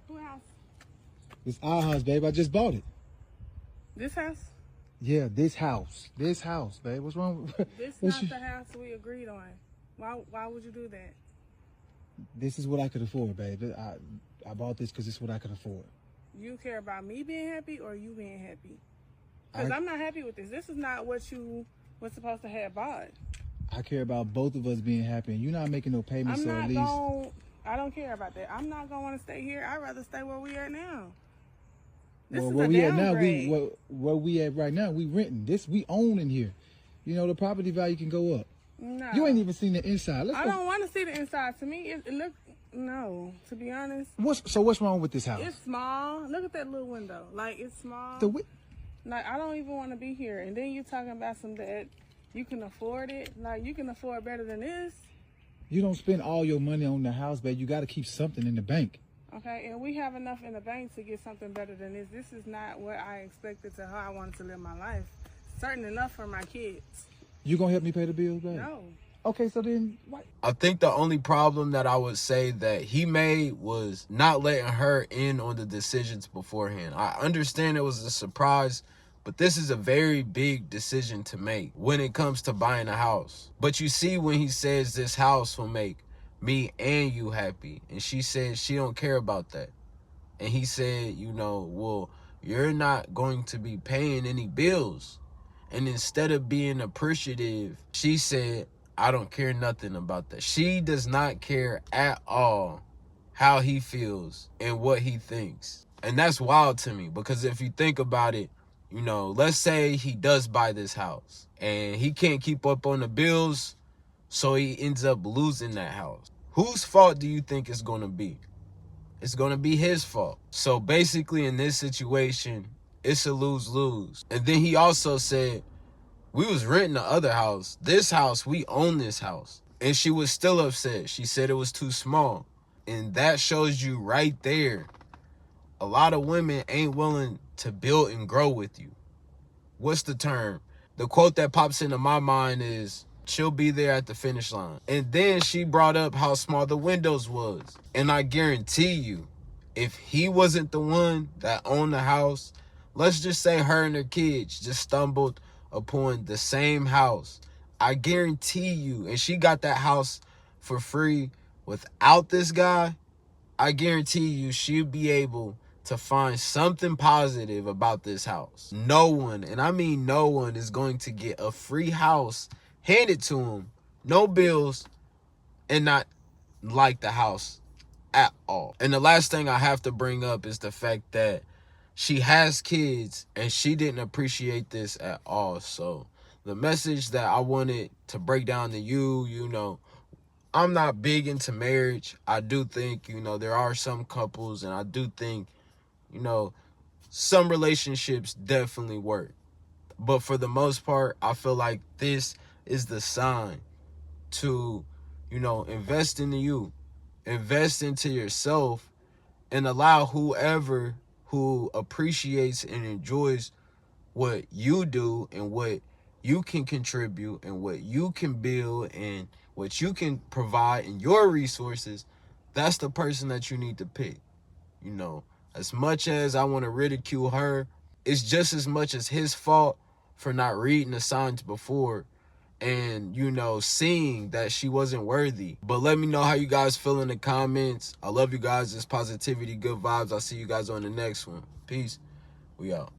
Who house? It's our house, babe. I just bought it. This house? Yeah, this house, babe. What's wrong? This not the house we agreed on. Why would you do that? This is what I could afford, babe. I bought this because it's what I could afford. You care about me being happy or you being happy? Because I'm not happy with this. This is not what you was supposed to have bought. I care about both of us being happy, and you're not making no payments, so at least... I don't care about that. I'm not going to want to stay here. I'd rather stay where we at now. This well, is where a we at now, downgrade. where we at right now, we renting. This we own in here. You know, the property value can go up. No. You ain't even seen the inside. I don't want to see the inside. To me, it look no. To be honest. What's wrong with this house? It's small. Look at that little window. Like, it's small. Like, I don't even want to be here. And then you talking about some that you can afford it. Like, you can afford better than this. You don't spend all your money on the house, babe. You got to keep something in the bank. Okay, and we have enough in the bank to get something better than this. This is not what I expected to how I wanted to live my life. Certain enough for my kids. You gonna help me pay the bills, babe? No. Okay, so then what? I think the only problem that I would say that he made was not letting her in on the decisions beforehand. I understand it was a surprise, but this is a very big decision to make when it comes to buying a house. But you see when he says this house will make me and you happy, and she said she don't care about that. And he said, you know, well, you're not going to be paying any bills. And instead of being appreciative, she said, I don't care nothing about that. She does not care at all how he feels and what he thinks. And that's wild to me, because if you think about it, you know, let's say he does buy this house and he can't keep up on the bills, so he ends up losing that house. Whose fault do you think it's going to be? It's going to be his fault. So basically in this situation, it's a lose-lose. And then he also said, we was renting the other house. This house, we own this house. And she was still upset. She said it was too small. And that shows you right there, a lot of women ain't willing to build and grow with you. What's the term? The quote that pops into my mind is, she'll be there at the finish line. And then she brought up how small the windows was. And I guarantee you, if he wasn't the one that owned the house, let's just say her and her kids just stumbled upon the same house, I guarantee you, and she got that house for free without this guy, I guarantee you she'd be able to find something positive about this house. No one, and I mean no one, is going to get a free house handed to him, no bills, and not like the house at all. And the last thing I have to bring up is the fact that she has kids and she didn't appreciate this at all. So the message that I wanted to break down to you, you know, I'm not big into marriage. I do think, you know, there are some couples, and I do think, you know, some relationships definitely work. But for the most part, I feel like this is the sign to, you know, invest into you, invest into yourself, and allow whoever who appreciates and enjoys what you do and what you can contribute and what you can build and what you can provide in your resources, that's the person that you need to pick. You know, as much as I want to ridicule her, it's just as much as his fault for not reading the signs before and, you know, seeing that she wasn't worthy. But let me know how you guys feel in the comments. I love you guys. It's positivity, good vibes. I'll see you guys on the next one. Peace. We out.